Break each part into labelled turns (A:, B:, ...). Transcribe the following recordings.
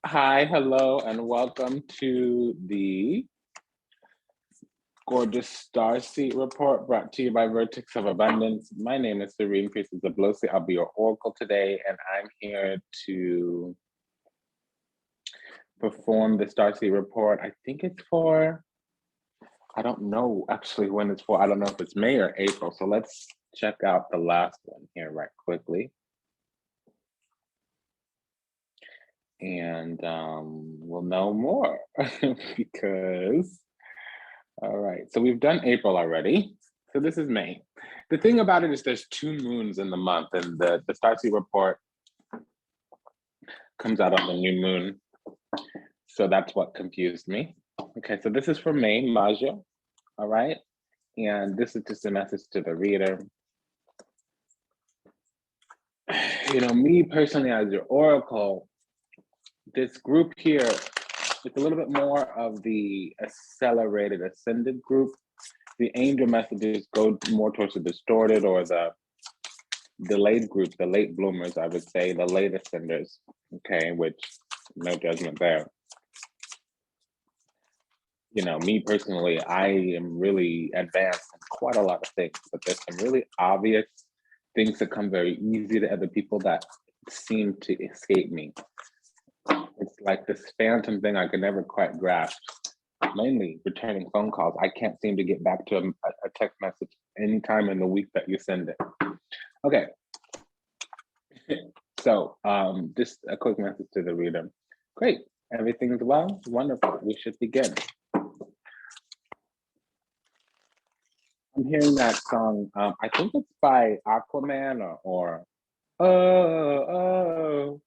A: Hi, hello, and welcome to the gorgeous Starseed report brought to you by Vertex of Abundance. My name is Serene Priestess of Abundance. I'll be your oracle today, and I'm here to perform the Starseed report. I think it's for, I don't know actually when it's for. I don't know if it's May or April. So let's check out the last one here right quickly. And we'll know more because, all right, so we've done April already. So this is May. The thing about it is there's 2 moons in the month, and the Starseed report comes out on the new moon. So that's what confused me. Okay, so this is for May, maggio, all right? And this is just a message to the reader. You know, me personally as your oracle, this group here, it's a little bit more of the accelerated ascended group. The angel messages go more towards the distorted or the delayed group, the late bloomers, I would say, the late ascenders, okay, which no judgment there. You know, me personally, I am really advanced in quite a lot of things, but there's some really obvious things that come very easy to other people that seem to escape me. It's like this phantom thing I could never quite grasp. Mainly returning phone calls. I can't seem to get back to a text message anytime in the week that you send it. Okay. So just a quick message to the reader. Great, everything is well, wonderful. We should begin. I'm hearing that song. I think it's by Aquaman or oh.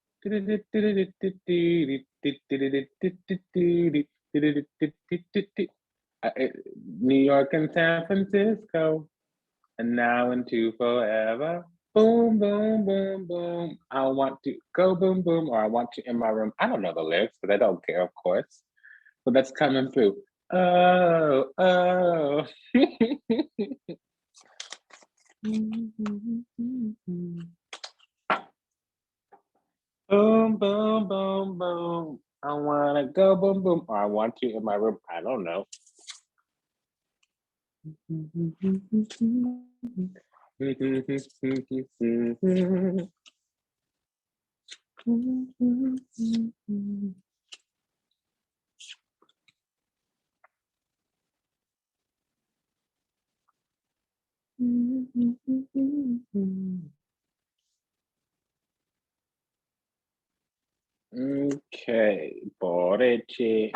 A: New York and San Francisco, and now into forever. Boom, boom, boom, boom. I want to go boom, boom, or I want you in my room. I don't know the lyrics, but I don't care, of course. But that's coming through. Oh, oh. Boom, boom, boom, boom. I want to go boom, boom, or I want you in my room. I don't know. Okay, Borici.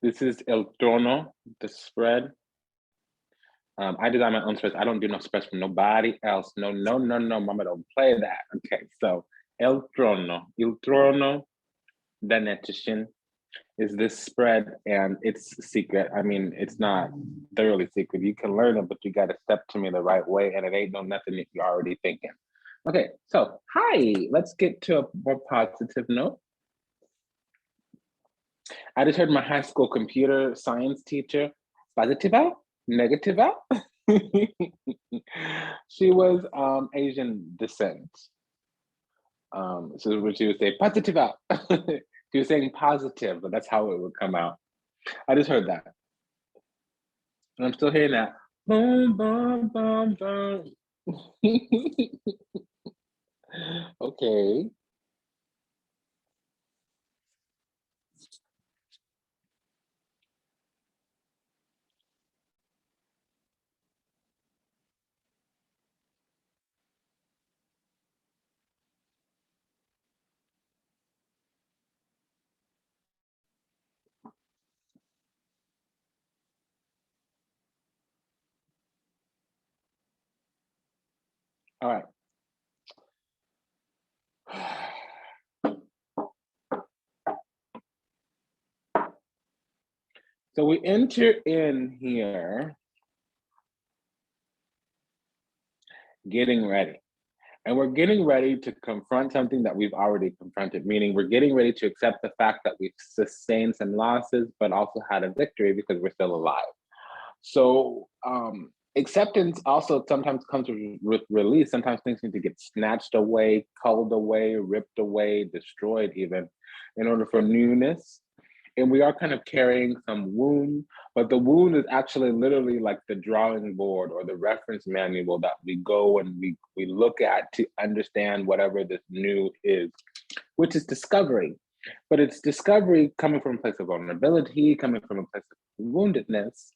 A: This is El Trono, the spread. I design my own spreads. I don't do no spreads from nobody else. No, no, no, no, mama, don't play that. Okay, so El Trono, Danetician is this spread, and it's secret. I mean, it's not thoroughly secret. You can learn it, but you got to step to me the right way, and it ain't no nothing that you're already thinking. Okay, so hi, let's get to a more positive note. I just heard my high school computer science teacher, positiva, negativa. She was Asian descent. So when she would say positiva, she was saying positive, but that's how it would come out. I just heard that. And I'm still hearing that. Boom, boom, boom, boom. Okay. All right. So we enter in here getting ready. And we're getting ready to confront something that we've already confronted, meaning we're getting ready to accept the fact that we've sustained some losses, but also had a victory because we're still alive. So acceptance also sometimes comes with release. Sometimes things need to get snatched away, culled away, ripped away, destroyed even, in order for newness. And we are kind of carrying some wound, but the wound is actually literally like the drawing board or the reference manual that we go and we look at to understand whatever this new is, which is discovery. But it's discovery coming from a place of vulnerability, coming from a place of woundedness.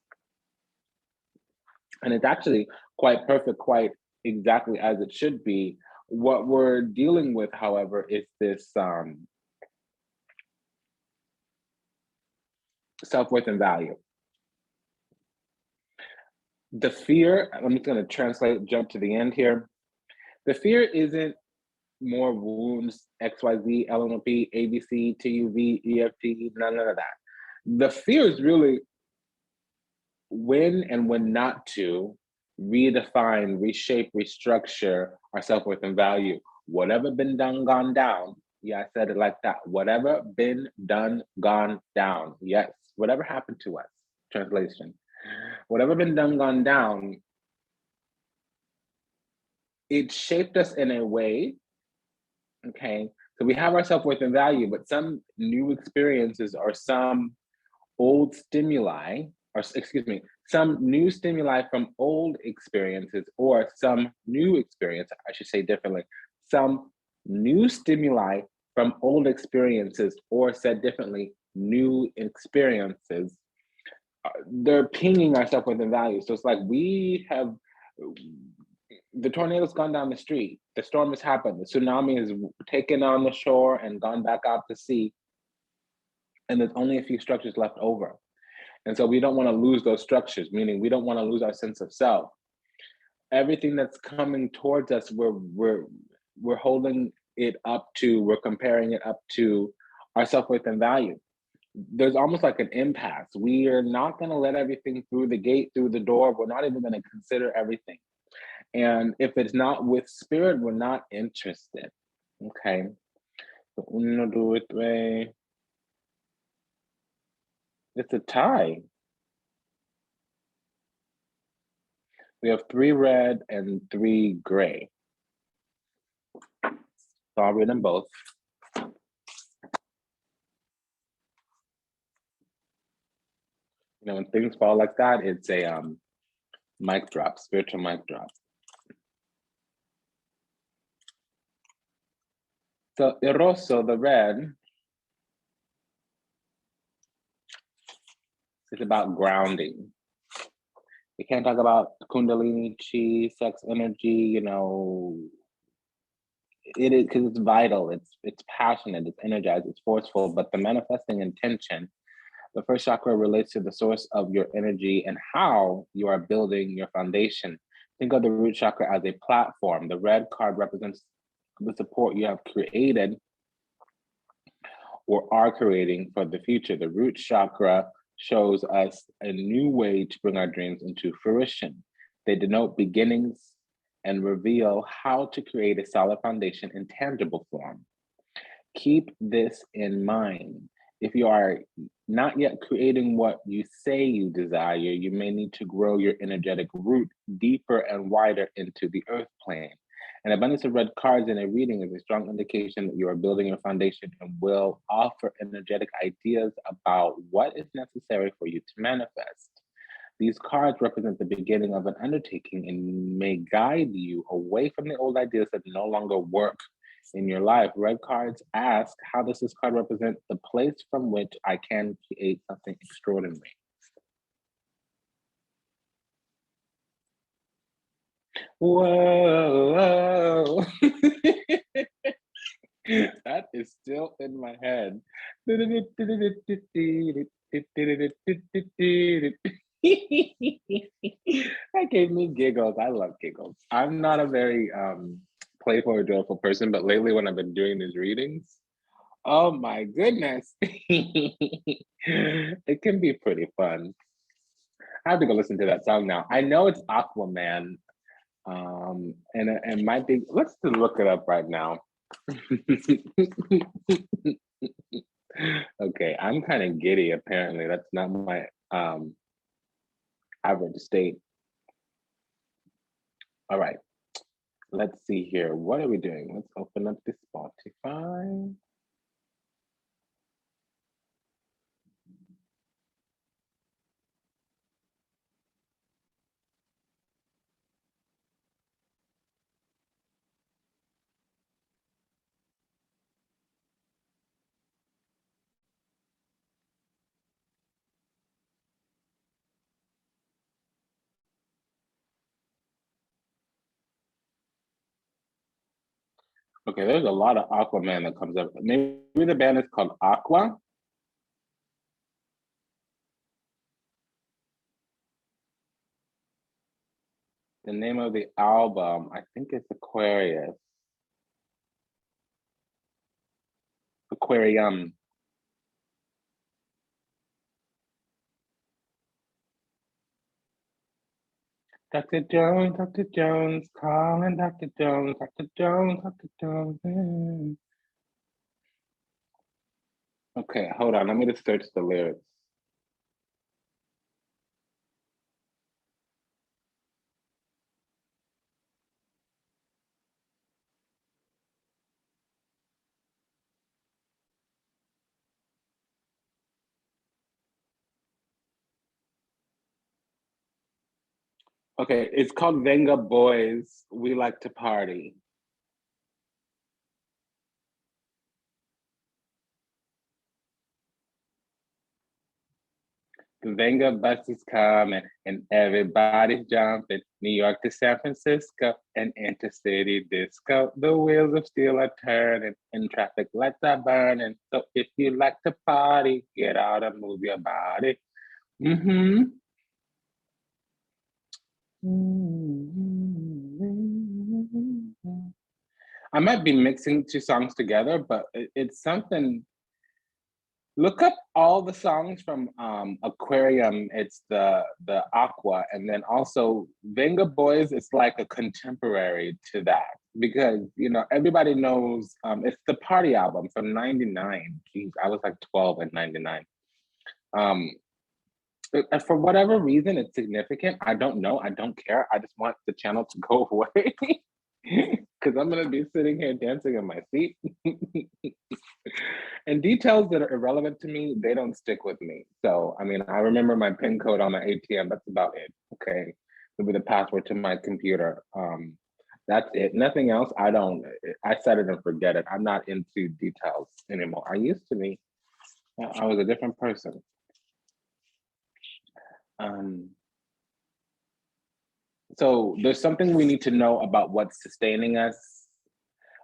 A: And it's actually quite perfect, quite exactly as it should be. What we're dealing with, however, is this self-worth and value. The fear, I'm just going to translate, jump to the end here. The fear isn't more wounds, XYZ, LNP, ABC, TUV, EFT, none of that. The fear is really when and when not to redefine, reshape, restructure our self-worth and value. Whatever been done, gone down. Yeah, I said it like that. Whatever been done, gone down. Yes, whatever happened to us. Translation. Whatever been done, gone down, it shaped us in a way, okay? So we have our self-worth and value, but some new experiences or some old stimuli, or excuse me, some new stimuli from old experiences, or some new experience, I should say differently, some new stimuli from old experiences, or said differently, new experiences, they're pinging our self-worth and value. So it's like we have, the tornado's gone down the street, the storm has happened, the tsunami has taken on the shore and gone back out to sea, and there's only a few structures left over. And so we don't want to lose those structures, meaning we don't want to lose our sense of self. Everything that's coming towards us, we're holding it up to, we're comparing it up to our self-worth and value. There's almost like an impasse. We are not going to let everything through the gate, through the door. We're not even going to consider everything. And if it's not with spirit, we're not interested. Okay. So uno, dos, tres. It's a tie. We have 3 red and 3 gray. So I'll read them both. You know, when things fall like that, it's a mic drop, spiritual mic drop. So el rosso, the red, is about grounding. You can't talk about kundalini, chi, sex energy, you know, it is because it's vital, it's passionate, it's energized, it's forceful, but the manifesting intention, the first chakra relates to the source of your energy and how you are building your foundation. Think of the root chakra as a platform. The red card represents the support you have created or are creating for the future. The root chakra shows us a new way to bring our dreams into fruition. They denote beginnings and reveal how to create a solid foundation in tangible form. Keep this in mind. If you are not yet creating what you say you desire, you may need to grow your energetic root deeper and wider into the earth plane. An abundance of red cards in a reading is a strong indication that you are building your foundation and will offer energetic ideas about what is necessary for you to manifest. These cards represent the beginning of an undertaking and may guide you away from the old ideas that no longer work in your life. Red cards ask, how does this card represent the place from which I can create something extraordinary? Whoa. That is still in my head. That gave me giggles. I love giggles. I'm not a very playful or joyful person, but lately when I've been doing these readings, oh my goodness, it can be pretty fun. I have to go listen to that song now. I know it's Aquaman. And it might be, let's just look it up right now. Okay, I'm kind of giddy, apparently. That's not my average state. All right, let's see here. What are we doing? Let's open up the Spotify. Okay, there's a lot of Aquaman that comes up. Maybe the band is called Aqua. The name of the album, I think it's Aquarius. Aquarium. Dr. Jones, calling Dr. Jones, Dr. Jones, Dr. Jones. Okay, hold on. Let me just search the lyrics. Okay, it's called Venga Boys. We Like to Party. The Venga bus is coming and everybody's jumping. New York to San Francisco and intercity disco. The wheels of steel are turning and traffic lights are burning. So if you like to party, get out and move your body. Mm-hmm. I might be mixing two songs together, but it's something. Look up all the songs from Aquarium. It's the Aqua, and then also Venga Boys is like a contemporary to that because everybody knows it's the party album from '99. Geez, I was like 12 in '99. For whatever reason, it's significant. I don't know. I don't care. I just want the channel to go away because I'm gonna be sitting here dancing in my seat. And details that are irrelevant to me, they don't stick with me. So, I mean, I remember my PIN code on my ATM. That's about it. Okay, maybe the password to my computer. That's it. Nothing else. I set it and forget it. I'm not into details anymore. I used to be. I was a different person. So there's something we need to know about what's sustaining us,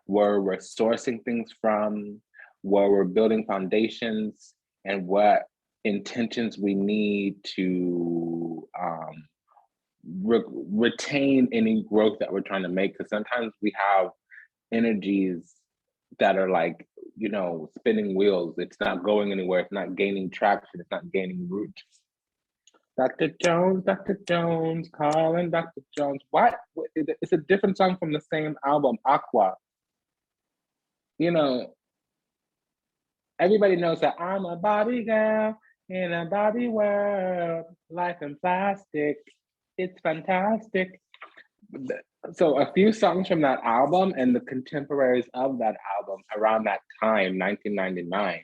A: where we're sourcing things from, where we're building foundations, and what intentions we need to retain any growth that we're trying to make. Because sometimes we have energies that are like, spinning wheels. It's not going anywhere. It's not gaining traction. It's not gaining root. Dr. Jones, calling Dr. Jones. What? It's a different song from the same album, Aqua. Everybody knows that I'm a Barbie girl in a Barbie world, life in plastic. It's fantastic. So a few songs from that album and the contemporaries of that album around that time, 1999.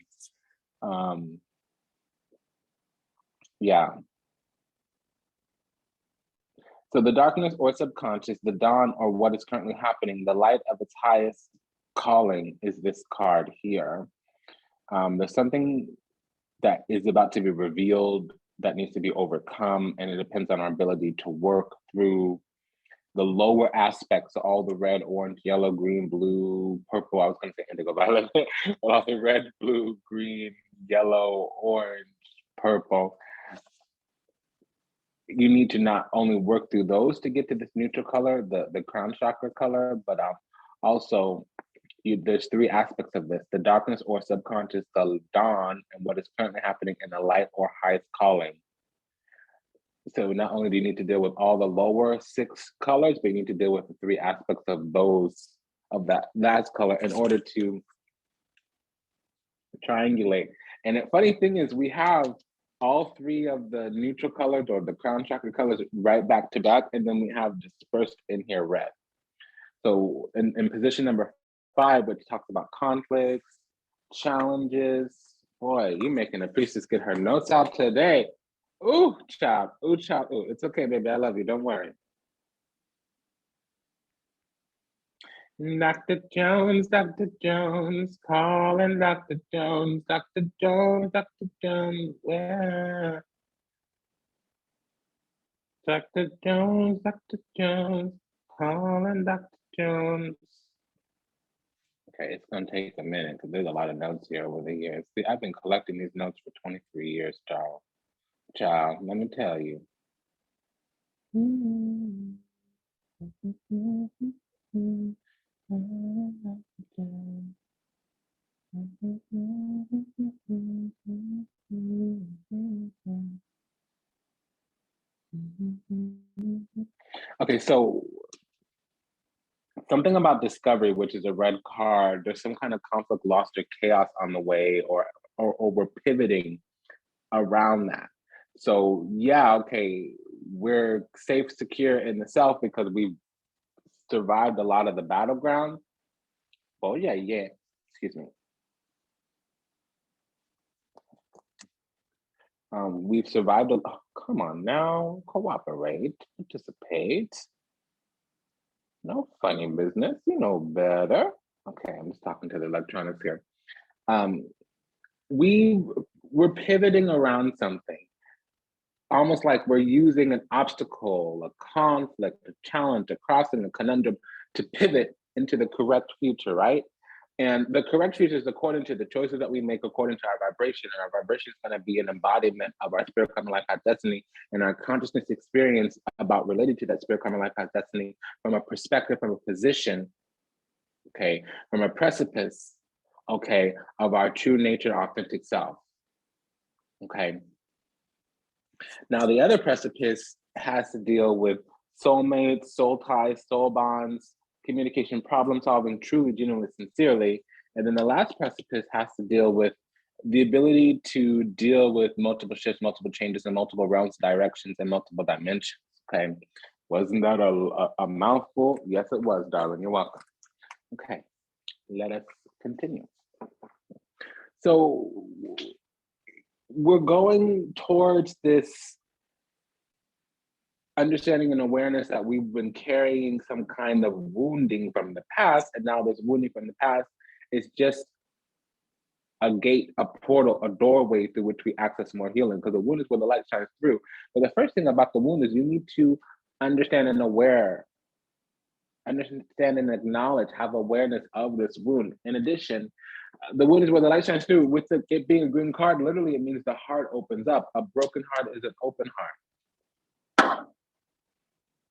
A: Yeah. So the darkness or subconscious, the dawn or what is currently happening, the light of its highest calling is this card here. There's something that is about to be revealed that needs to be overcome, and it depends on our ability to work through the lower aspects, all the red, orange, yellow, green, blue, purple. I was going to say indigo violet, all the red, blue, green, yellow, orange, purple. You need to not only work through those to get to this neutral color, the crown chakra color, but also there's three aspects of this: the darkness or subconscious, the dawn, and what is currently happening in the light or highest calling. So not only do you need to deal with all the lower 6 colors, but you need to deal with the 3 aspects of those, of that last color in order to triangulate. And the funny thing is we have all 3 of the neutral colors or the crown chakra colors right back to back, and then we have dispersed in here red. So in position number 5, which talks about conflicts, challenges, boy, you making the priestess get her notes out today. Ooh, child, ooh, child, ooh. It's okay, baby, I love you, don't worry. Dr. Jones, calling Dr. Jones, Dr. Jones, where? Dr. Jones, calling Dr. Jones. Okay, it's gonna take a minute because there's a lot of notes here over the years. See, I've been collecting these notes for 23 years, child. Child, let me tell you. Okay, so something about discovery, which is a red card, there's some kind of conflict, loss, or chaos on the way, or we're pivoting around that. So yeah, okay, we're safe, secure in the self because we've survived a lot of the battleground. Oh yeah, excuse me. We've survived come on now, cooperate, participate. No funny business, you know better. Okay, I'm just talking to the electronics here. We're pivoting around something, almost like we're using an obstacle, a conflict, a challenge, a crossing, a conundrum to pivot into the correct future, right? And the correct future is according to the choices that we make, according to our vibration. And our vibration is going to be an embodiment of our spirit, karma, life path, destiny, and our consciousness experience about related to that spirit, karma, life path, destiny from a perspective, from a position, okay, from a precipice, okay, of our true nature, authentic self, okay. Now, the other precipice has to deal with soulmates, soul ties, soul bonds, communication, problem solving, truly, genuinely, sincerely. And then the last precipice has to deal with the ability to deal with multiple shifts, multiple changes in multiple realms, directions, and multiple dimensions. Okay. Wasn't that a mouthful? Yes, it was, darling. You're welcome. Okay. Let us continue. So we're going towards this understanding and awareness that we've been carrying some kind of wounding from the past, and now this wounding from the past is just a gate, a portal, a doorway through which we access more healing, because the wound is where the light shines through. But the first thing about the wound is you need to understand and understand and acknowledge, have awareness of this wound. In addition, the wound is where the light shines through. With it being a green card, literally it means the heart opens up. A broken heart is an open heart.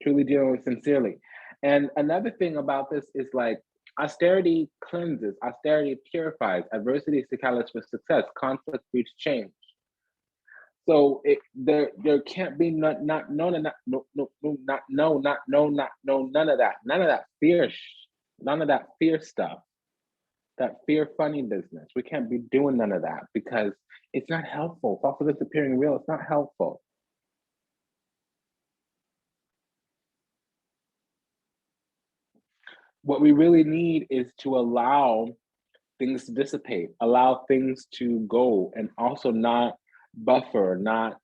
A: Truly dealing with sincerely. And another thing about this is like austerity cleanses, austerity purifies, adversity is the catalyst for success, conflict breeds change. So there can't be none of that fear, none of that fear stuff, that fear funny business. We can't be doing none of that because it's not helpful. False evidence appearing real, it's not helpful. What we really need is to allow things to dissipate, allow things to go, and also not buffer, not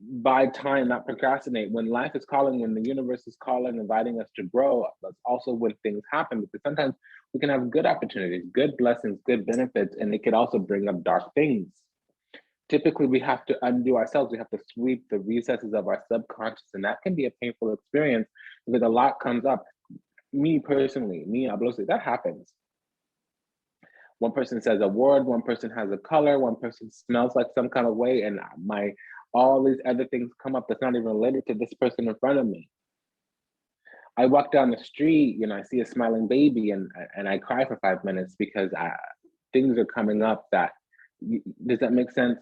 A: buy time, not procrastinate. When life is calling, when the universe is calling, inviting us to grow, that's also when things happen, because sometimes we can have good opportunities, good blessings, good benefits, and it could also bring up dark things. Typically, we have to undo ourselves. We have to sweep the recesses of our subconscious, and that can be a painful experience because a lot comes up. Me personally, that happens. One person says a word, one person has a color, one person smells like some kind of way, and all these other things come up that's not even related to this person in front of me. I walk down the street, I see a smiling baby, and I cry for 5 minutes because things are coming up that, does that make sense?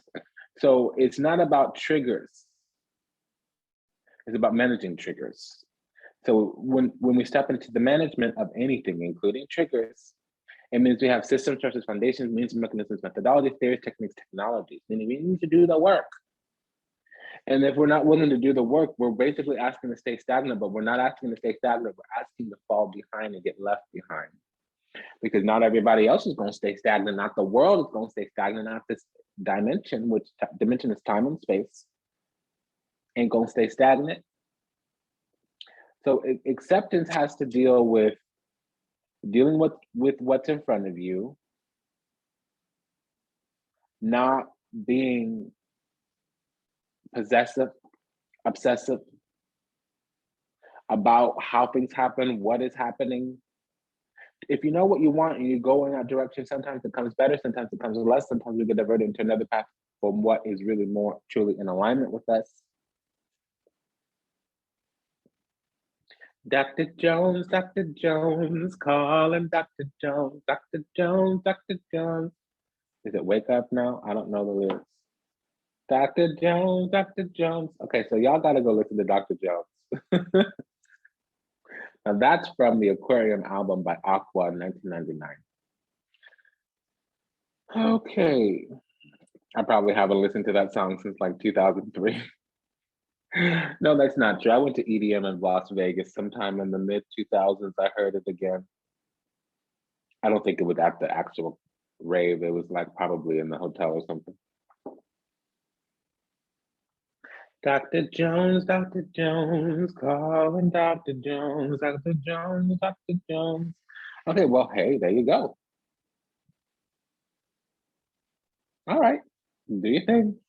A: So it's not about triggers. It's about managing triggers. So when we step into the management of anything, including triggers, it means we have systems, structures, foundations, means, mechanisms, methodologies, theories, techniques, technologies. Meaning we need to do the work. And if we're not willing to do the work, we're basically asking to stay stagnant, but we're not asking to stay stagnant. We're asking to fall behind and get left behind. Because not everybody else is going to stay stagnant. Not the world is going to stay stagnant. Not this dimension, which dimension is time and space, ain't going to stay stagnant. So acceptance has to deal with dealing with what's in front of you, not being possessive, obsessive about how things happen, what is happening. If you know what you want and you go in that direction, sometimes it comes better, sometimes it comes less, sometimes we get diverted into another path from what is really more truly in alignment with us. Dr. Jones, calling Dr. Jones, Dr. Jones, Dr. Jones. Is it wake up now? I don't know the lyrics. Dr. Jones, Dr. Jones. Okay, so y'all gotta go listen to Dr. Jones. Now that's from the Aquarium album by Aqua in 1999. Okay, I probably haven't listened to that song since like 2003. No, that's not true. I went to EDM in Las Vegas sometime in the mid 2000s. I heard it again. I don't think it was at the actual rave. It was like probably in the hotel or something. Dr. Jones, calling Dr. Jones, Dr. Jones, Dr. Jones. Okay, well, hey, there you go. All right, do your thing.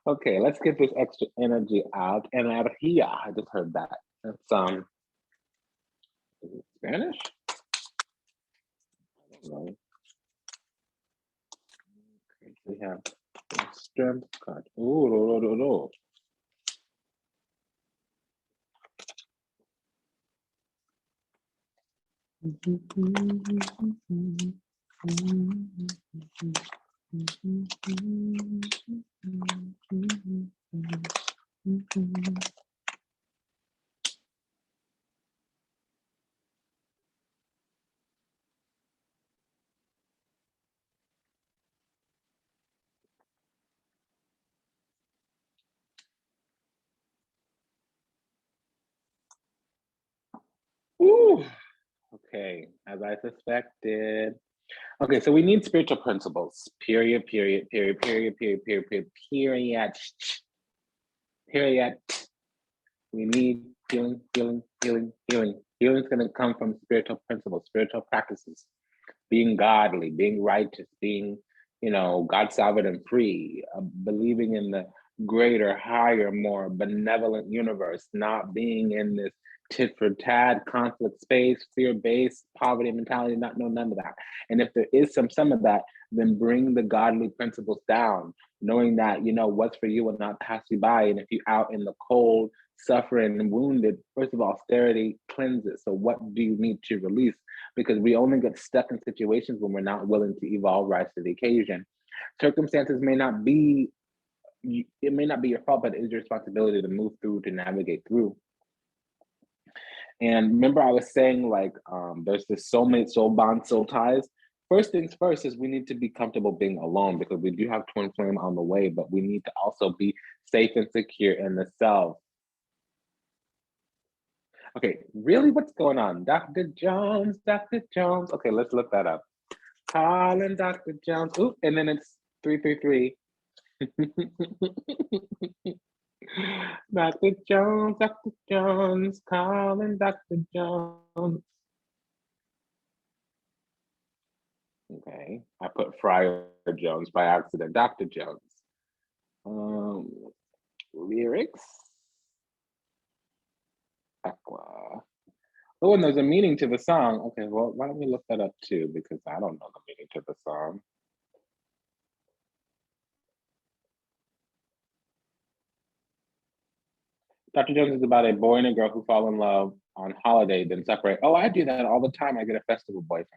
A: Okay, let's get this extra energy out. Energía, I just heard that. That's is it Spanish? I don't know. Okay, we have strength card. Ooh, Ooh. Okay, as I suspected. Okay, so we need spiritual principles. Period. We need healing. Healing is going to come from spiritual principles, spiritual practices, being godly, being righteous, being, God sovereign and free, believing in the greater, higher, more benevolent universe, not being in this tit for tat, conflict space, fear-based, poverty mentality, none of that. And if there is some of that, then bring the godly principles down, knowing that, what's for you will not pass you by. And if you're out in the cold, suffering and wounded, first of all, austerity cleanses. So what do you need to release? Because we only get stuck in situations when we're not willing to evolve, rise to the occasion. Circumstances may not be your fault, but it is your responsibility to move through, to navigate through. And remember I was saying, like, there's this soulmate, soul bond, soul ties. First things first is we need to be comfortable being alone, because we do have twin flame on the way, but we need to also be safe and secure in the self. Okay, really, what's going on? Dr. Jones. Okay, let's look that up. Calling Dr. Jones. Ooh, and then it's 333. Dr. Jones, calling Dr. Jones. Okay, I put Friar Jones by accident. Dr. Jones. Lyrics. Aqua. Oh, and there's a meaning to the song. Okay, well, why don't we look that up too? Because I don't know the meaning to the song. Dr. Jones is about a boy and a girl who fall in love on holiday, then separate. Oh, I do that all the time. I get a festival boyfriend.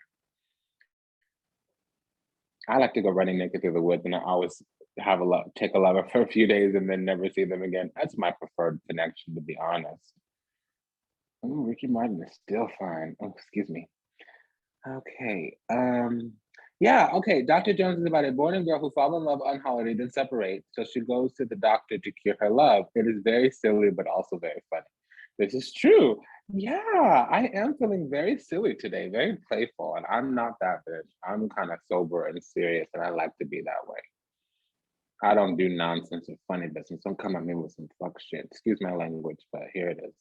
A: I like to go running naked through the woods, and I always take a lover for a few days and then never see them again. That's my preferred connection, to be honest. Oh, Ricky Martin is still fine. Oh, excuse me. Okay. Yeah, okay. Dr. Jones is about a boy and girl who fall in love on holiday, then separate. So she goes to the doctor to cure her love. It is very silly, but also very funny. This is true. Yeah, I am feeling very silly today, very playful, and I'm not that bitch. I'm kind of sober and serious, and I like to be that way. I don't do nonsense or funny business. Don't come at me with some fuck shit. Excuse my language, but here it is.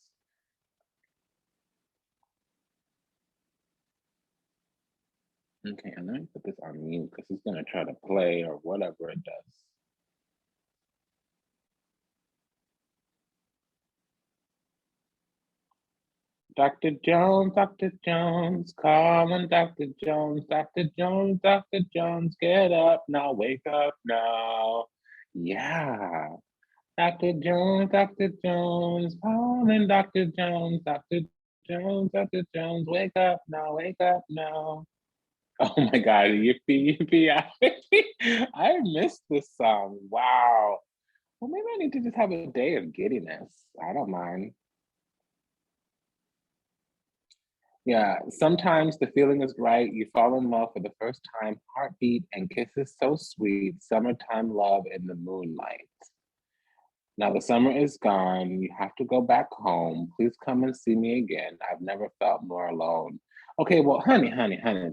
A: Okay, and let me put this on mute because it's gonna try to play or whatever it does. Dr. Jones, come on, Dr. Jones, Dr. Jones, get up now, wake up now. Yeah. Dr. Jones, come on, Dr. Jones, Dr. Jones, wake up now, wake up now. Oh my God, yippee, yippee. I missed this song. Wow. Well, maybe I need to just have a day of giddiness. I don't mind. Yeah, sometimes the feeling is right. You fall in love for the first time, heartbeat and kisses so sweet, summertime love in the moonlight. Now the summer is gone. You have to go back home. Please come and see me again. I've never felt more alone. Okay, well, honey,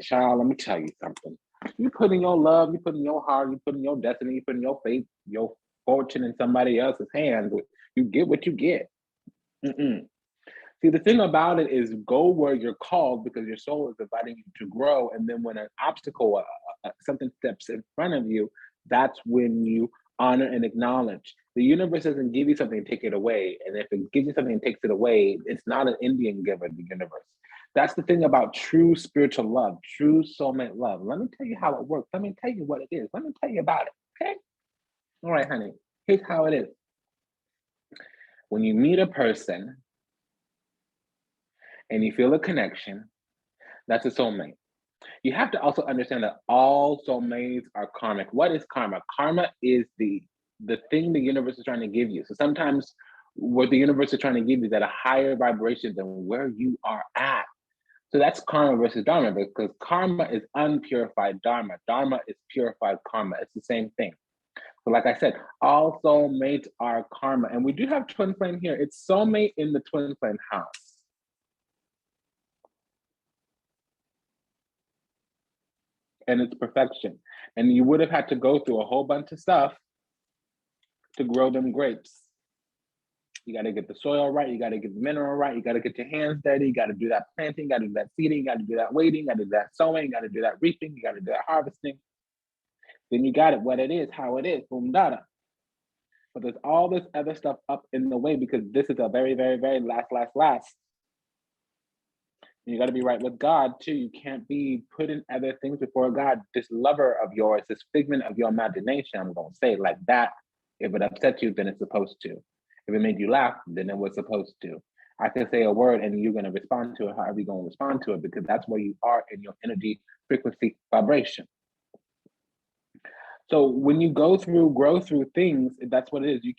A: child, let me tell you something. You put in your love, you put in your heart, you put in your destiny, you put in your fate, your fortune in somebody else's hands. You get what you get. Mm-mm. See, the thing about it is go where you're called because your soul is inviting you to grow. And then when an obstacle, something steps in front of you, that's when you honor and acknowledge. The universe doesn't give you something and take it away. And if it gives you something and takes it away, it's not an Indian giver, the universe. That's the thing about true spiritual love, true soulmate love. Let me tell you how it works. Let me tell you what it is. Let me tell you about it. Okay? All right, honey. Here's how it is. When you meet a person, and you feel a connection, that's a soulmate. You have to also understand that all soulmates are karmic. What is karma? Karma is the thing the universe is trying to give you. So sometimes what the universe is trying to give you is at a higher vibration than where you are at. So that's karma versus dharma because karma is unpurified dharma. Dharma is purified karma. It's the same thing. So like I said, all soulmates are karma. And we do have twin flame here. It's soulmate in the twin flame house. And it's perfection. And you would have had to go through a whole bunch of stuff to grow them grapes. You got to get the soil right. You got to get the mineral right. You got to get your hands dirty. You got to do that planting. You got to do that seeding. You got to do that waiting. You got to do that sowing. You got to do that reaping. You got to do that harvesting. Then you got it, what it is, how it is, boom, dada. But there's all this other stuff up in the way because this is a very, very, very last. You got to be right with God too. You can't be putting other things before God. This lover of yours, this figment of your imagination, I'm going to say it like that. If it upsets you, then it's supposed to. If it made you laugh, then it was supposed to. I can say a word and you're going to respond to it however you're going to respond to it because that's where you are in your energy, frequency, vibration. So when you grow through things, that's what it is. You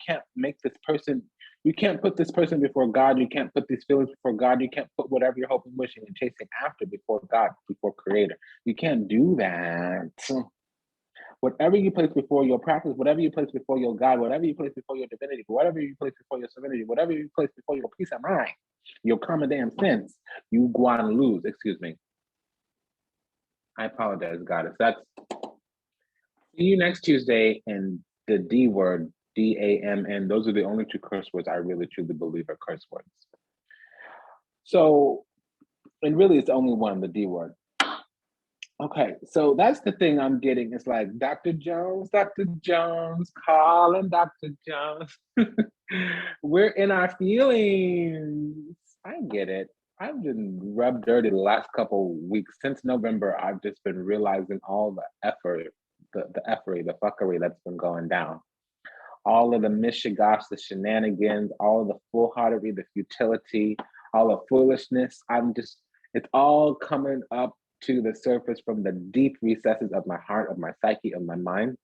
A: can't put this person before God. You can't put these feelings before God. You can't put whatever you're hoping, wishing, and chasing after before God, before Creator. You can't do that. Whatever you place before your practice, whatever you place before your God, whatever you place before your divinity, whatever you place before your serenity, whatever you place before your peace of mind, your common damn sense, you go on and lose. Excuse me. I apologize, Goddess. That's see you next Tuesday, and the D word, DAMN, those are the only two curse words I really truly believe are curse words. So, and really it's only one, the D word. Okay, so that's the thing I'm getting. It's like, Dr. Jones, calling Dr. Jones. We're in our feelings. I get it. I've been rubbed dirty the last couple weeks. Since November, I've just been realizing all the effort the effery, the fuckery that's been going down. All of the mishigosh, the shenanigans, all of the foolhardery, the futility, all the foolishness. It's all coming up to the surface from the deep recesses of my heart, of my psyche, of my mind.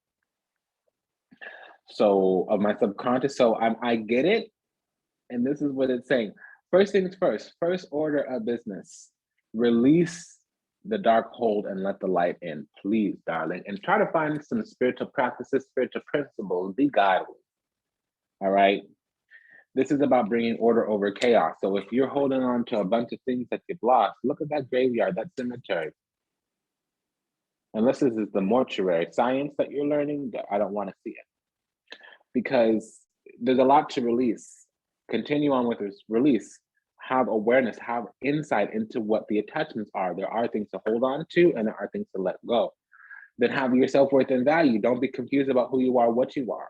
A: So of my subconscious. So I get it. And this is what it's saying. First things first, first order of business, release the dark hold and let the light in, please, darling. And try to find some spiritual practices, spiritual principles, be godly. All right. This is about bringing order over chaos. So if you're holding on to a bunch of things that you've lost, look at that graveyard, that cemetery. Unless this is the mortuary science that you're learning, I don't want to see it. Because there's a lot to release. Continue on with this release. Have awareness, have insight into what the attachments are. There are things to hold on to and there are things to let go. Then have your self-worth and value. Don't be confused about who you are, what you are.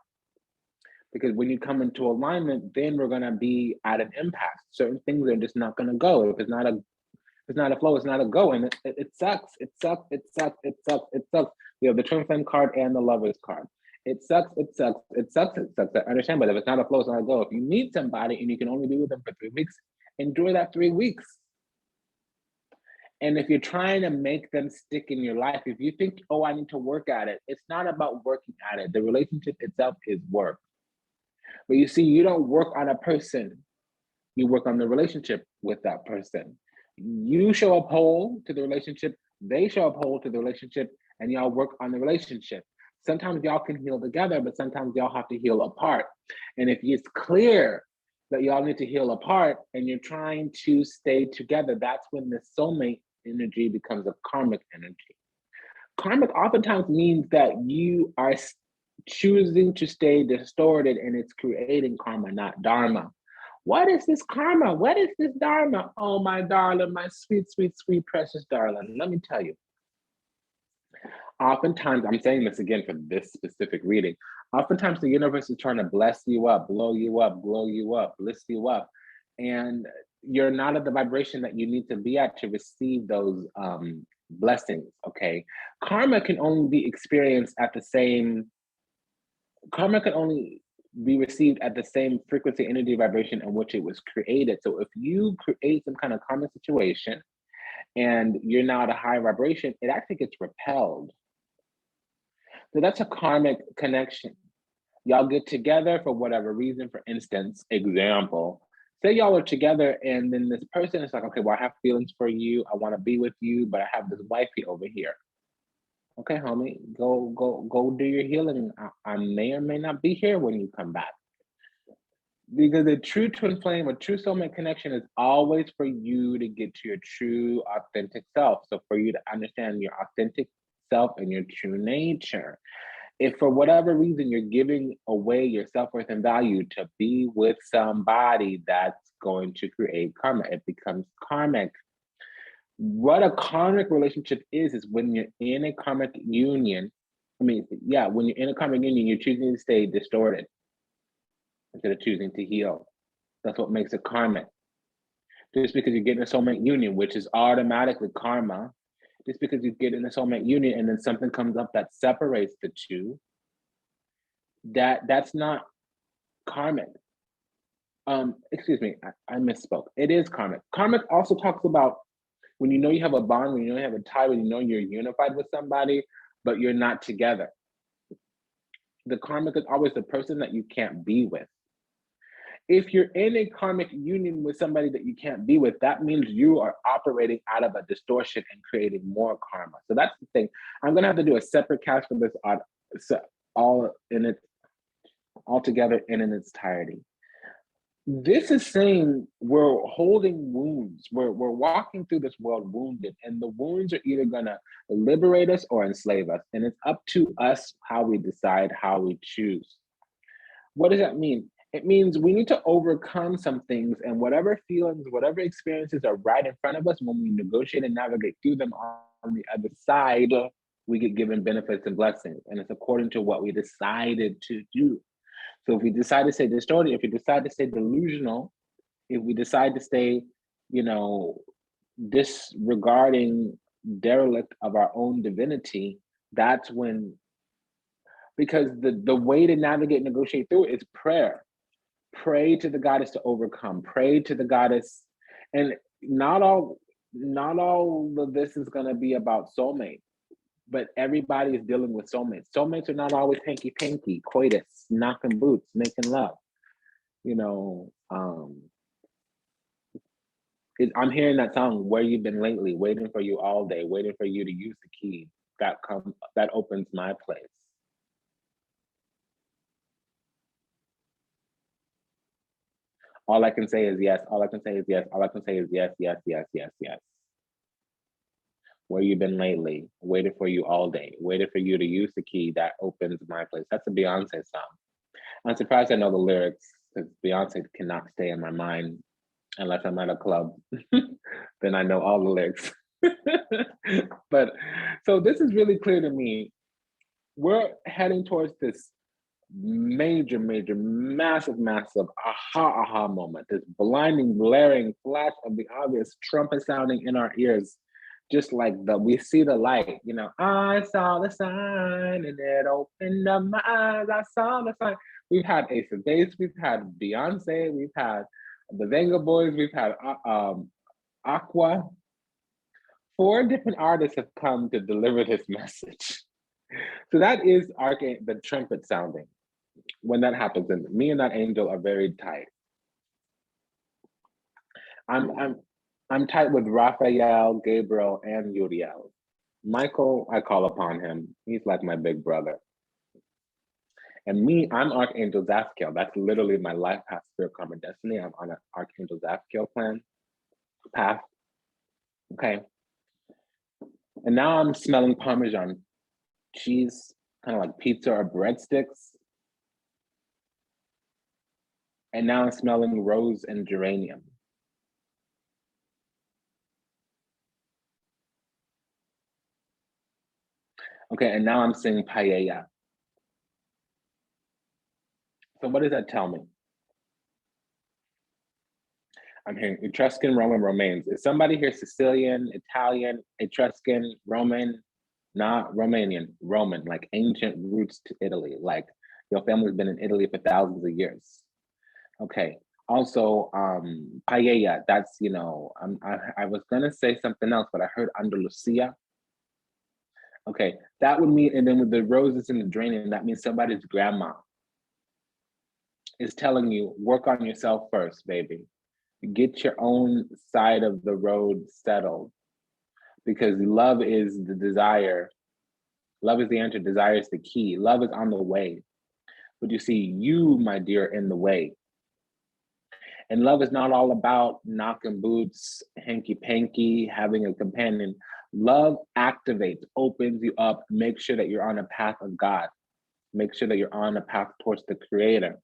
A: Because when you come into alignment, then we're gonna be at an impasse. Certain things are just not gonna go. If it's not a flow, it's not a go. And it sucks. It sucks. It sucks. It sucks. It sucks. We have the twin flame card and the lovers card. It sucks. It sucks. It sucks. It sucks. I understand, but if it's not a flow, it's not a go. If you meet somebody and you can only be with them for 3 weeks, enjoy that 3 weeks. And if you're trying to make them stick in your life, if you think, oh, I need to work at it, it's not about working at it. The relationship itself is work. But you see, you don't work on a person. You work on the relationship with that person. You show up whole to the relationship, they show up whole to the relationship, and y'all work on the relationship. Sometimes y'all can heal together, but sometimes y'all have to heal apart. And if it's clear that y'all need to heal apart and you're trying to stay together, that's when the soulmate energy becomes a karmic energy. Karmic oftentimes means that you are choosing to stay distorted and it's creating karma, not dharma. What is this karma? What is this dharma? Oh, my darling, my sweet, sweet, sweet, precious darling. Let me tell you. Oftentimes, I'm saying this again for this specific reading. Oftentimes, the universe is trying to bless you up, blow you up, glow you up, bliss you up. And you're not at the vibration that you need to be at to receive those blessings, okay? Karma can only be experienced at the same, karma can only be received at the same frequency, energy, vibration in which it was created. So if you create some kind of karma situation and you're now at a high vibration, it actually gets repelled. So that's a karmic connection. Y'all get together for whatever reason. For instance, example, say y'all are together and then this person is like, okay, well, I have feelings for you. I want to be with you, but I have this wifey over here. Okay, homie, go do your healing. I may or may not be here when you come back. Because the true twin flame or true soulmate connection is always for you to get to your true authentic self. So for you to understand your authentic self and your true nature. If for whatever reason you're giving away your self-worth and value to be with somebody, that's going to create karma. It becomes karmic. What a karmic relationship is when you're in a karmic union. When you're in a karmic union, you're choosing to stay distorted instead of choosing to heal. That's what makes it karmic. Just because you get in a soulmate union, which is automatically karma, just because you get in a soulmate union and then something comes up that separates the two, that's not karmic. Excuse me, I misspoke. It is karmic. Karmic also talks about when you know you have a bond, when you know you have a tie, when you know you're unified with somebody, but you're not together. The karmic is always the person that you can't be with. If you're in a karmic union with somebody that you can't be with, that means you are operating out of a distortion and creating more karma. So that's the thing. I'm gonna have to do a separate cast for this all together and in its entirety. This is saying we're holding wounds. We're walking through this world wounded, and the wounds are either gonna liberate us or enslave us. And it's up to us how we decide, how we choose. What does that mean? It means we need to overcome some things, and whatever feelings, whatever experiences are right in front of us, when we negotiate and navigate through them on the other side, we get given benefits and blessings. And it's according to what we decided to do. So if we decide to stay distorted, if we decide to stay delusional, if we decide to stay, disregarding, derelict of our own divinity, that's when, because the way to navigate and negotiate through it is prayer. Pray to the goddess to overcome. Pray to the goddess, and not all of this is going to be about soulmate. but everybody is dealing with soulmates. Soulmates are not always hanky-panky, coitus, knocking boots, making love. You know, I'm hearing that song, Where You've Been Lately, waiting for you all day, waiting for you to use the key. That opens my place. All I can say is yes. All I can say is yes. All I can say is yes, yes, yes, yes, yes. Where you been lately? Waited for you all day. Waited for you to use the key that opens my place. That's a Beyonce song. I'm surprised I know the lyrics because Beyonce cannot stay in my mind unless I'm at a club. Then I know all the lyrics. But so this is really clear to me. We're heading towards this major, massive aha moment, this blinding, blaring flash of the obvious, trumpet sounding in our ears, just like we see the light, you know, I saw the sign and it opened up my eyes, I saw the sign. We've had Ace of Base, we've had Beyonce, we've had the Venga Boys, we've had Aqua. 4 different artists have come to deliver this message. So that is the trumpet sounding. When that happens, and me and that angel are very tight. I'm tight with Raphael, Gabriel, and Uriel. Michael, I call upon him. He's like my big brother. And me, I'm Archangel Zaskiel. That's literally my life path, spirit, karma, destiny. I'm on an Archangel Zaskiel path. Okay. And now I'm smelling Parmesan cheese, kind of like pizza or breadsticks. And now I'm smelling rose and geranium. Okay, and now I'm seeing paella. So what does that tell me? I'm hearing Etruscan, Roman, Romanes. Is somebody here Sicilian, Italian, Etruscan, Roman, not Romanian, Roman, like ancient roots to Italy, like your family's been in Italy for thousands of years. Okay. Also, paella, that's, you know, I was gonna say something else, but I heard Andalusia. Okay, that would mean, and then with the roses and the draining, that means somebody's grandma is telling you, work on yourself first, baby. Get your own side of the road settled, because love is the desire. Love is the answer, desire is the key. Love is on the way. But you see, you, my dear, in the way. And love is not all about knocking boots, hanky-panky, having a companion. Love activates, opens you up, makes sure that you're on a path of God. Make sure that you're on a path towards the creator.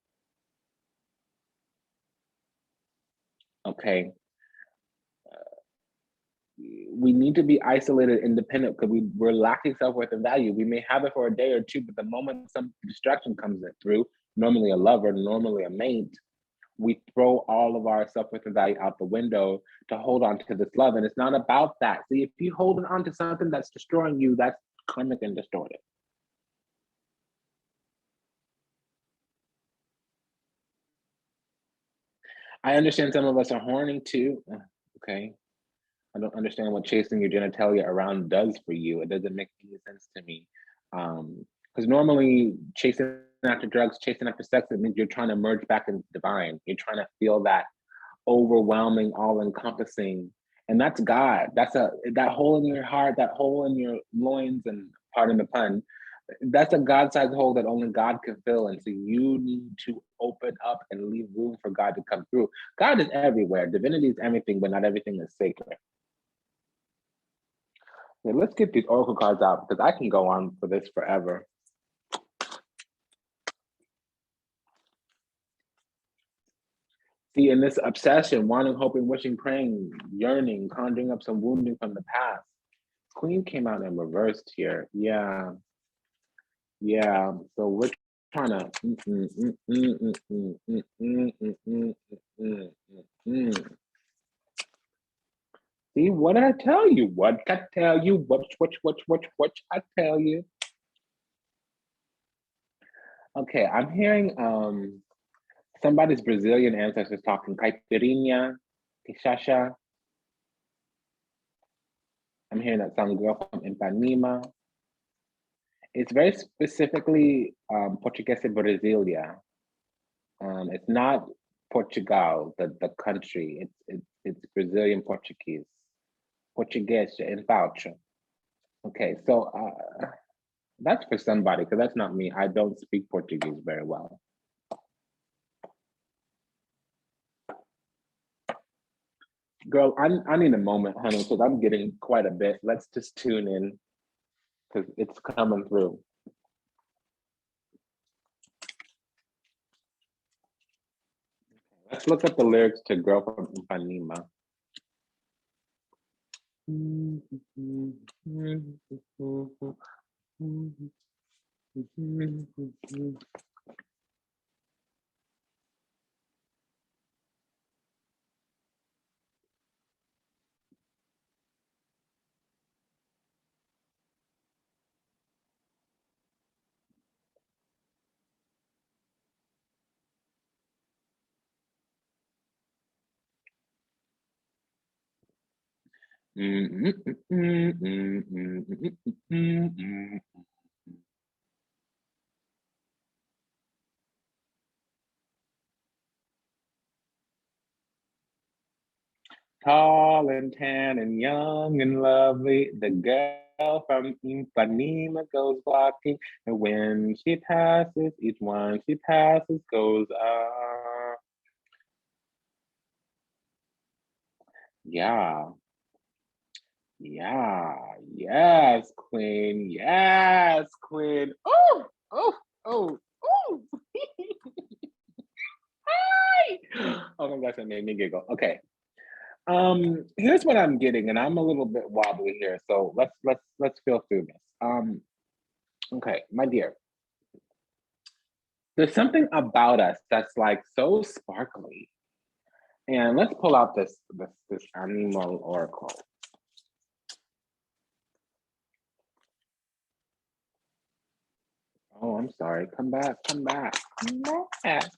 A: Okay. We need to be isolated, independent, because we're lacking self-worth and value. We may have it for a day or two, but the moment some distraction comes through, normally a lover, normally a mate, we throw all of our self-worth and value out the window to hold on to this love. And it's not about that. See, if you hold on to something that's destroying you, that's karmic and distorted. I understand some of us are horny too. Okay. I don't understand what chasing your genitalia around does for you. It doesn't make any sense to me. Because normally chasing after drugs, chasing after sex, it means you're trying to merge back into divine. You're trying to feel that overwhelming, all-encompassing, and that's God. That's that hole in your heart, that hole in your loins, and pardon the pun, that's a God-sized hole that only God can fill. And so you need to open up and leave room for God to come through. God is everywhere. Divinity is everything, but not everything is sacred. Okay, let's get these oracle cards out because I can go on for this forever. See, in this obsession, wanting, hoping, wishing, praying, yearning, conjuring up some wounding from the past. Queen came out in reversed here. Yeah. Yeah. So we're trying to. See, what did I tell you? What I tell you? What I tell you? Okay, I'm hearing somebody's Brazilian ancestors talking caipirinha, quixacha. I'm hearing that some girl from Ipanema. It's very specifically Portuguese Brasilia. It's not Portugal, the country. It's Brazilian Portuguese. Portuguese in voucher. Okay, so that's for somebody, because that's not me. I don't speak Portuguese very well. Girl, I need a moment, honey, because I'm getting quite a bit. Let's just tune in, because it's coming through. Let's look up the lyrics to Girl from Ipanema. Tall and tan and young and lovely, the girl from Ipanema goes walking, and when she passes, each one she passes goes yeah. Yeah, yes, Queen. Yes, Queen. Oh, oh, oh, oh. Hi. Oh my gosh, that made me giggle. Okay. Here's what I'm getting, and I'm a little bit wobbly here, so let's feel through this. Okay, my dear. There's something about us that's like so sparkly. And let's pull out this animal oracle. Oh, I'm sorry. Come back, come back, come back, come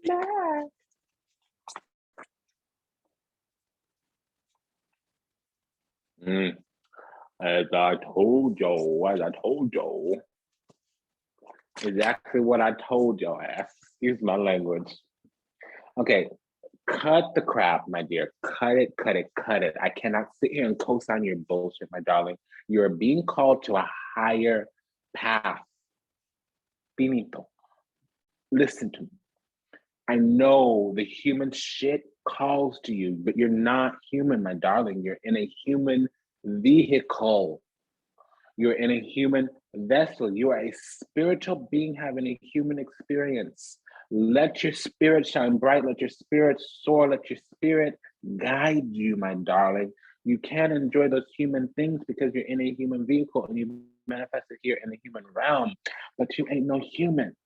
A: back. As I told you, exactly what I told your ass. Excuse my language. Okay, cut the crap, my dear. Cut it, cut it, cut it. I cannot sit here and co-sign your bullshit, my darling. You're being called to a higher path. Finito. Listen to me. I know the human shit calls to you, but you're not human, my darling. You're in a human vehicle. You're in a human vessel. You are a spiritual being having a human experience. Let your spirit shine bright. Let your spirit soar. Let your spirit guide you, my darling. You can't enjoy those human things because you're in a human vehicle and you manifest it here in the human realm, but you ain't no human.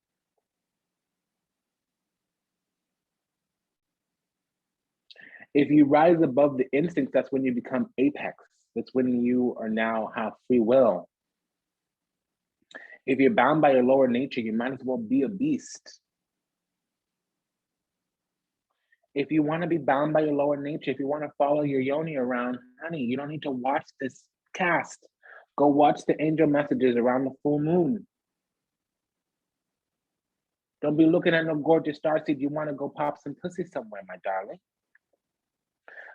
A: If you rise above the instincts, that's when you become apex. That's when you are now have free will. If you're bound by your lower nature, you might as well be a beast. If you want to be bound by your lower nature, if you want to follow your yoni around, honey, you don't need to watch this cast. Go watch the angel messages around the full moon. Don't be looking at no gorgeous starseed. You want to go pop some pussy somewhere, my darling.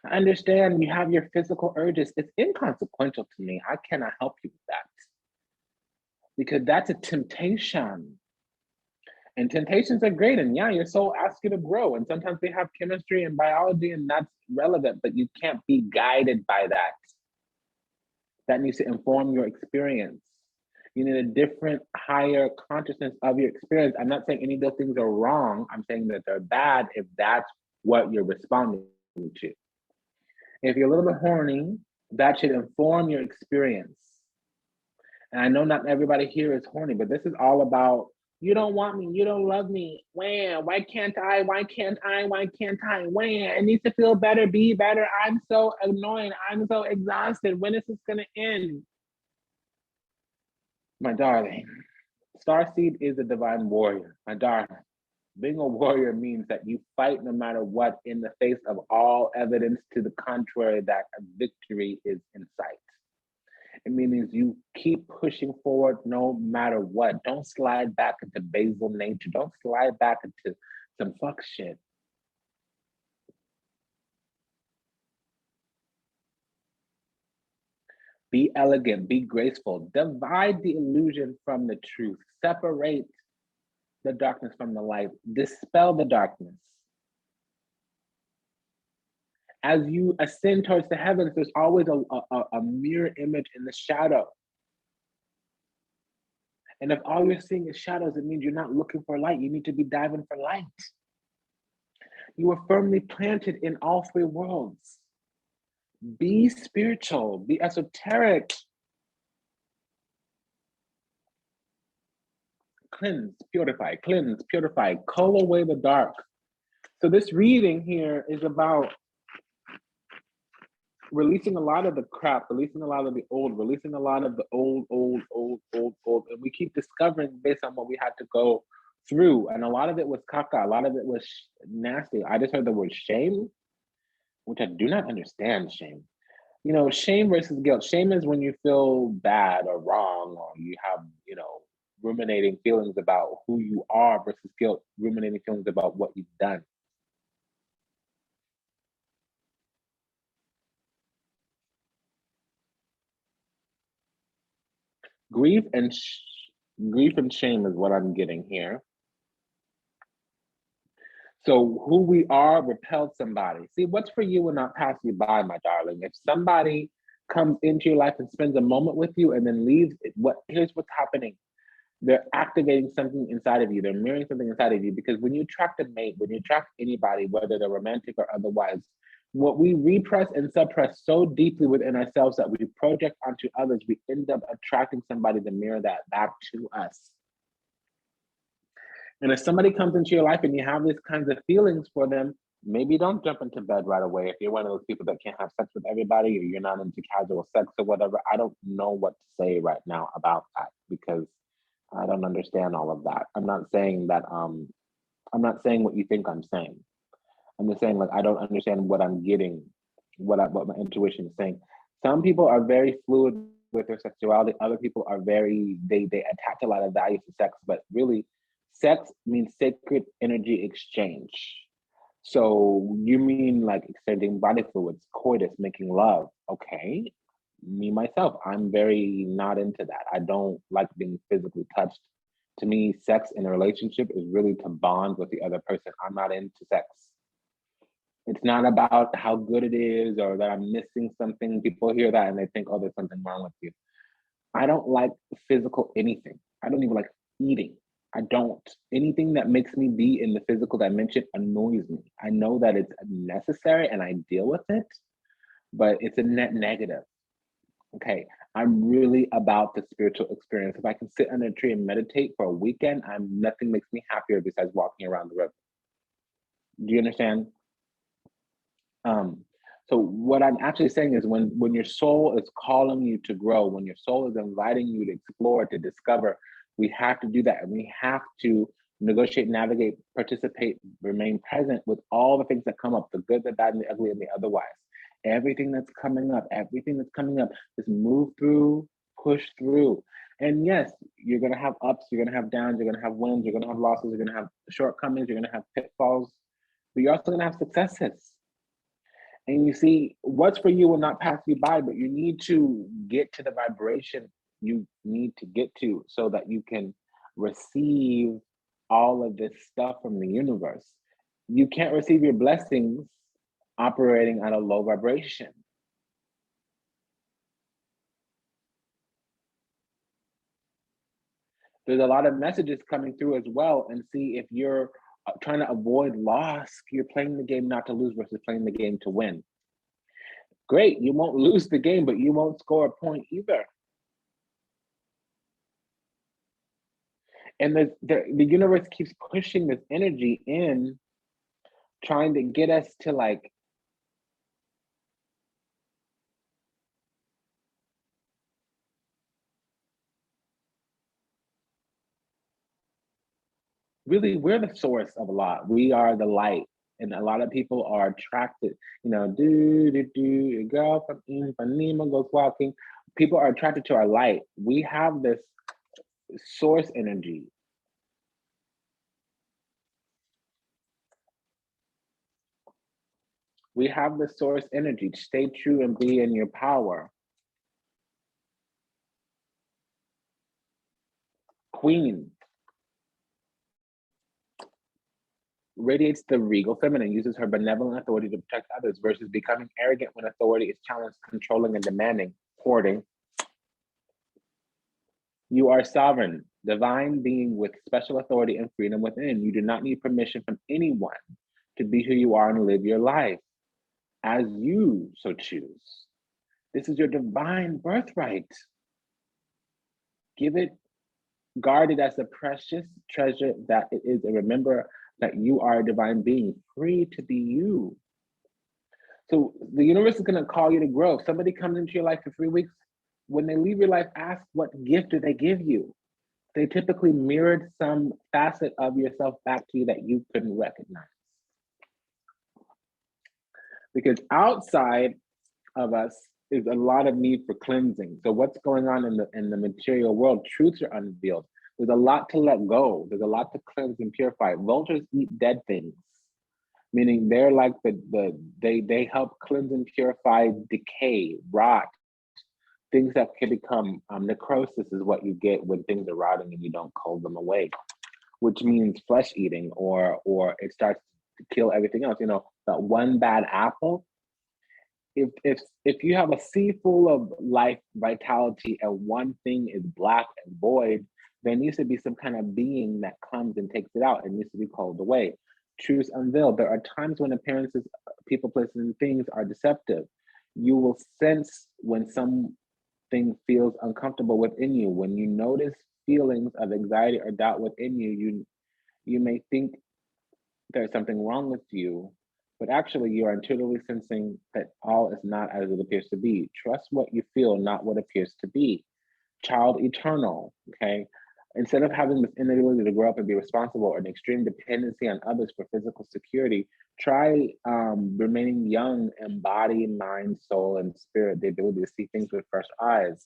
A: I understand you have your physical urges. It's inconsequential to me. I cannot help you with that because that's a temptation. And temptations are great. And yeah, your soul asks you to grow. And sometimes they have chemistry and biology, and that's relevant, but you can't be guided by that. That needs to inform your experience. You need a different, higher consciousness of your experience. I'm not saying any of those things are wrong. I'm saying that they're bad if that's what you're responding to. If you're a little bit horny, that should inform your experience. And I know not everybody here is horny, but this is all about you don't want me, you don't love me. Why can't I? Why can't I? Why can't I? It needs to feel better, be better. I'm so annoying. I'm so exhausted. When is this gonna end? My darling, Starseed is a divine warrior. My darling, being a warrior means that you fight no matter what in the face of all evidence to the contrary that a victory is in sight. It means you keep pushing forward no matter what. Don't slide back into basal nature. Don't slide back into some fuck shit. Be elegant, be graceful. Divide the illusion from the truth. Separate the darkness from the light. Dispel the darkness. As you ascend towards the heavens, there's always a mirror image in the shadow. And if all you're seeing is shadows, it means you're not looking for light. You need to be diving for light. You are firmly planted in all three worlds. Be spiritual, be esoteric. Cleanse, purify, cull away the dark. So this reading here is about releasing a lot of the crap, releasing a lot of the old, releasing a lot of the old. And we keep discovering based on what we had to go through. And a lot of it was caca, a lot of it was nasty. I just heard the word shame, which I do not understand shame. You know, shame versus guilt. Shame is when you feel bad or wrong, or you have, you know, ruminating feelings about who you are, versus guilt, ruminating feelings about what you've done. Grief and shame is what I'm getting here. So who we are repelled somebody. See, what's for you will not pass you by, my darling. If somebody comes into your life and spends a moment with you and then leaves, here's what's happening. They're activating something inside of you. They're mirroring something inside of you, because when you attract a mate, when you attract anybody, whether they're romantic or otherwise, what we repress and suppress so deeply within ourselves that we project onto others, we end up attracting somebody to mirror that back to us. And if somebody comes into your life and you have these kinds of feelings for them, maybe don't jump into bed right away. If you're one of those people that can't have sex with everybody, or you're not into casual sex or whatever, I don't know what to say right now about that, because I don't understand all of that. I'm not saying that I'm not saying what you think I'm saying. I'm just saying, like, I don't understand what I'm getting, what my intuition is saying. Some people are very fluid with their sexuality. Other people are they attach a lot of value to sex, but really, sex means sacred energy exchange. So you mean like exchanging body fluids, coitus, making love? Okay. Me myself, I'm very not into that. I don't like being physically touched. To me, sex in a relationship is really to bond with the other person. I'm not into sex. It's not about how good it is or that I'm missing something. People hear that and they think, oh, there's something wrong with you. I don't like physical anything. I don't even like eating. I don't. Anything that makes me be in the physical dimension annoys me. I know that it's necessary and I deal with it, but it's a net negative. Okay, I'm really about the spiritual experience. If I can sit under a tree and meditate for a weekend, nothing makes me happier besides walking around the river. Do you understand? So what I'm actually saying is when your soul is calling you to grow, when your soul is inviting you to explore, to discover, we have to do that. And we have to negotiate, navigate, participate, remain present with all the things that come up, the good, the bad, and the ugly, and the otherwise. Everything that's coming up, just move through, push through. And yes, you're going to have ups, you're going to have downs, you're going to have wins, you're going to have losses, you're going to have shortcomings, you're going to have pitfalls, but you're also going to have successes. And you see, what's for you will not pass you by, but you need to get to the vibration you need to get to so that you can receive all of this stuff from the universe. You can't receive your blessings operating at a low vibration. There's a lot of messages coming through as well. And see, if you're trying to avoid loss, you're playing the game not to lose versus playing the game to win. Great, you won't lose the game, but you won't score a point either. And the universe keeps pushing this energy in, trying to get us to like, really, we're the source of a lot. We are the light. And a lot of people are attracted, you know, your girl from Ipanema goes walking, people are attracted to our light. We have this source energy. We have the source energy. Stay true and be in your power. Queen radiates the regal feminine, uses her benevolent authority to protect others versus becoming arrogant when authority is challenged, controlling and demanding, hoarding. You are sovereign, divine being with special authority and freedom within. You do not need permission from anyone to be who you are and live your life as you so choose. This is your divine birthright. Give it, guard it as the precious treasure that it is, and remember that you are a divine being, free to be you. So the universe is going to call you to grow. If somebody comes into your life for 3 weeks, when they leave your life, ask what gift do they give you? They typically mirrored some facet of yourself back to you that you couldn't recognize. Because outside of us is a lot of need for cleansing. So what's going on in the material world? Truths are unveiled. There's a lot to let go. There's a lot to cleanse and purify. Vultures eat dead things, meaning they're like they help cleanse and purify decay, rot, things that can become necrosis is what you get when things are rotting and you don't cull them away, which means flesh eating, or it starts to kill everything else. You know, that one bad apple. If you have a sea full of life, vitality, and one thing is black and void, there needs to be some kind of being that comes and takes it out. It needs to be called away. Truths unveiled. There are times when appearances, people, places, and things are deceptive. You will sense when something feels uncomfortable within you. When you notice feelings of anxiety or doubt within you, you may think there's something wrong with you, but actually you are intuitively sensing that all is not as it appears to be. Trust what you feel, not what appears to be. Child eternal, okay? Instead of having this inability to grow up and be responsible or an extreme dependency on others for physical security, try remaining young in body, mind, soul, and spirit, the ability to see things with fresh eyes.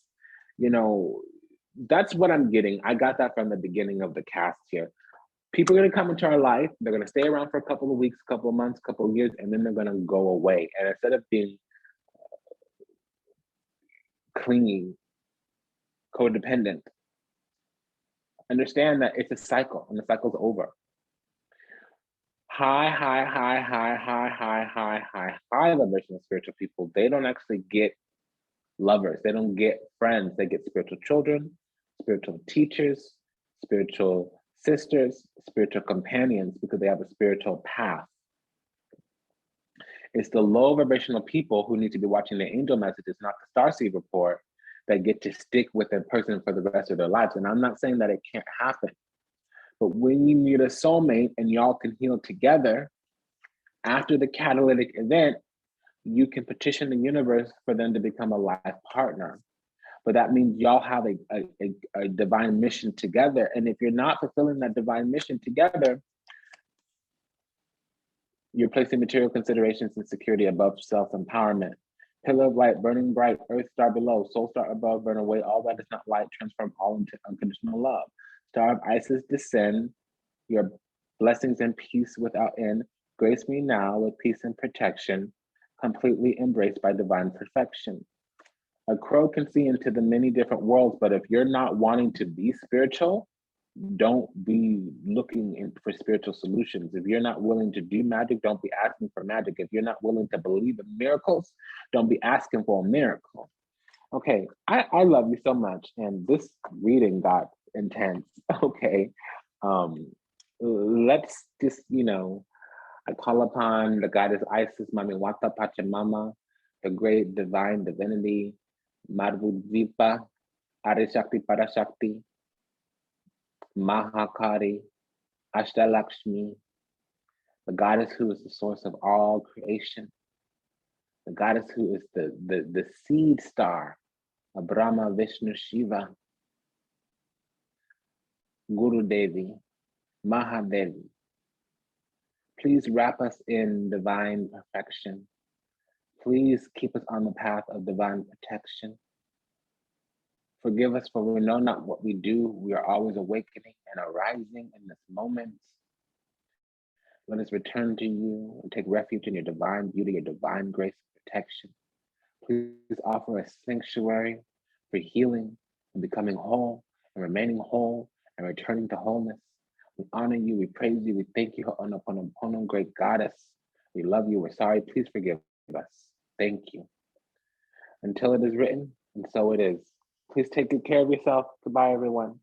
A: You know, that's what I'm getting. I got that from the beginning of the cast here. People are going to come into our life. They're going to stay around for a couple of weeks, couple of months, couple of years, and then they're going to go away. And instead of being clingy, codependent, understand that it's a cycle and the cycle's over. High vibrational spiritual people, they don't actually get lovers. They don't get friends. They get spiritual children, spiritual teachers, spiritual sisters, spiritual companions, because they have a spiritual path. It's the low vibrational people who need to be watching the angel messages, not the Starseed report, that get to stick with their person for the rest of their lives. And I'm not saying that it can't happen, but when you meet a soulmate and y'all can heal together, after the catalytic event, you can petition the universe for them to become a life partner. But that means y'all have a divine mission together. And if you're not fulfilling that divine mission together, you're placing material considerations and security above self-empowerment. Pillar of light, burning bright, earth star below, soul star above, burn away all that is not light, transform all into unconditional love. Star of Isis, descend, your blessings and peace without end. Grace me now with peace and protection, completely embraced by divine perfection. A crow can see into the many different worlds, but if you're not wanting to be spiritual, don't be looking for spiritual solutions. If you're not willing to do magic, don't be asking for magic. If you're not willing to believe in miracles, don't be asking for a miracle. Okay, I love you so much. And this reading got intense. Okay. Let's just, I call upon the goddess Isis, Mami Wata Pachamama, the great divine divinity, Madhudvipa, Arishakti Parashakti, Mahakari, Ashtalakshmi, the goddess who is the source of all creation, the goddess who is the seed star of Brahma, Vishnu, Shiva, Guru Devi, Mahadevi. Please wrap us in divine perfection. Please keep us on the path of divine protection. Forgive us, for we know not what we do. We are always awakening and arising in this moment. Let us return to you and take refuge in your divine beauty, your divine grace and protection. Please offer a sanctuary for healing and becoming whole and remaining whole and returning to wholeness. We honor you, we praise you, we thank you, Ho'oponopono, great goddess. We love you, we're sorry, please forgive us. Thank you. Until it is written, and so it is. Please take good care of yourself. Goodbye, everyone.